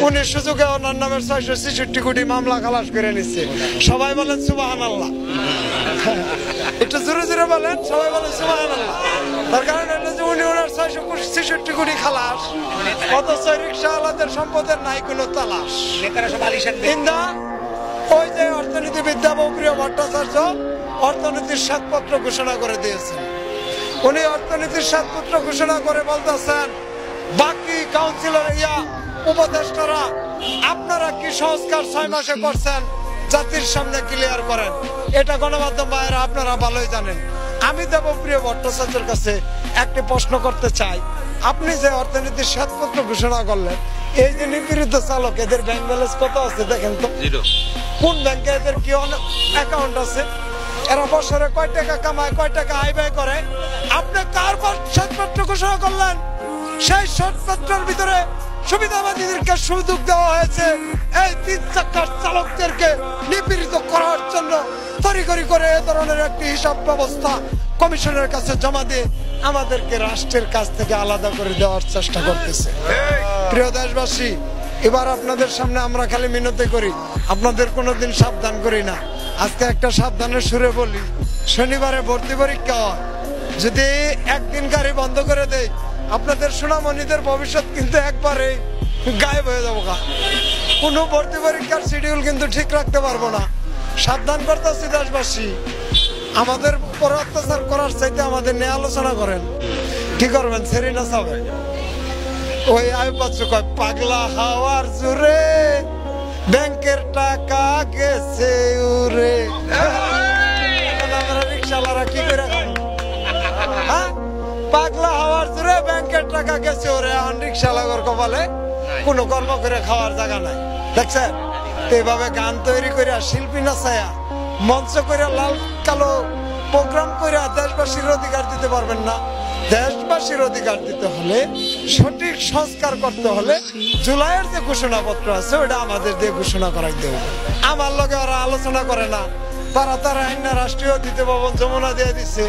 উনি সুযোগে ওনার নামের 666 কোটি মামলা খালাস করে নিচ্ছে। সবাই বলেন সুবহানাল্লাহ। একটু জোরে জোরে বলেন, সবাই বলেন সুবহানাল্লাহ। তার কারণ এটা যে উনি ওনার 666 কোটি খালাস, অথচ রিক্সাওয়ালাদের সম্পদের নাই কোনো তালাশ। ওই যে অর্থনীতিবিদ্যা প্রিয় ভট্টাচার্য অর্থনীতির শ্বেতপত্র ঘোষণা করে দিয়েছেন। উনি অর্থনীতির শ্বেতপত্র ঘোষণা করে বলতেছেন, বাকি কাউন্সিলর উপদেষ্টারা আপনারা কি সংস্কার 6 মাসে করছেন জাতির সামনে ক্লিয়ার করেন। এটা গণমাধ্যম ভাইয়েরা আপনারা ভালোই জানেন। আমি দেবপ্রিয় ভট্টাচার্যের কাছে একটি প্রশ্ন করতে চাই, আপনি যে অর্থনীতির শ্বেতপত্র ঘোষণা করলেন, এই যে নিপীড়িত চালক এদের ব্যাংক ব্যালেন্স কত আছে দেখেন তো, কোন ব্যাংকে এদের কি অ্যাকাউন্ট আছে, এরা বছরে কয় টাকা কামায়, কয় টাকা আয় ব্যয় করে, আপনি কার শ্বেতপত্র ঘোষণা করলেন? সেই শ্বেতপত্রের ভিতরে সুবিধাবাদীদেরকে সুযোগ দেওয়া হয়েছে এই 3 চাকার চালকদেরকে নিপীড়িত করার জন্য তড়িঘড়ি করে এ ধরনের একটি হিসাব ব্যবস্থা কমিশনের কাছে জমা দিয়ে আমাদেরকে রাষ্ট্রের কাছ থেকে আলাদা করে দেওয়ার চেষ্টা করতেছে। প্রিয় দেশবাসী, এবার আপনাদের সামনে আমরা খালি মিনতি করি, আপনাদের কোনোদিন সাবধান করি না। আজকে একটা সাবধানের সুরে বলি, শনিবারে ভর্তি পরীক্ষা হয়, যদি একদিন গাড়ি বন্ধ করে দেয় আপনাদের সোনামণিদের ভবিষ্যৎ কিন্তু একবারে গায়েব হয়ে যাবো। কোনো ভর্তি পরীক্ষার শিডিউল কিন্তু ঠিক রাখতে পারবো না। সাবধান করতেছি দেশবাসী, আমাদের পর অত্যাচার করার চাইতে আমাদের নিয়ে আলোচনা করেন। কি করবেন? ছেড়ে না চাবে ওই আয়ুব বাচ্চু কয়, পাগলা হাওয়ার জোরে ব্যাংকের টাকা গেছে উড়ে। আমরা রিক্সাওয়ালারা কি করে খাবো? হ্যাঁ, পাগলা হাওয়ার জোরে ব্যাংকের টাকা গেছে ওরে। এখন রিক্সাওয়ালার কপালে কোনো কর্ম করে খাওয়ার জায়গা নাই। দেখছেন, এইভাবে গান তৈরি করে শিল্পী নাচায়া মঞ্চ করে লাল কালো প্রোগ্রাম করে দেশবাসীর অধিকার দিতে পারবেন না। দেশবাসীর অধিকার দিতে হলে, সঠিক সংস্কার করতে হলে জুলাইয়ের যে ঘোষণাপত্র আছে ওটা আমাদের দিয়ে ঘোষণা করাইতে হবে। আমার লগে ওরা আলোচনা করে না, তারা রাষ্ট্রীয় দ্বিতীয় ভবন যমুনা দিয়ে দিচ্ছে।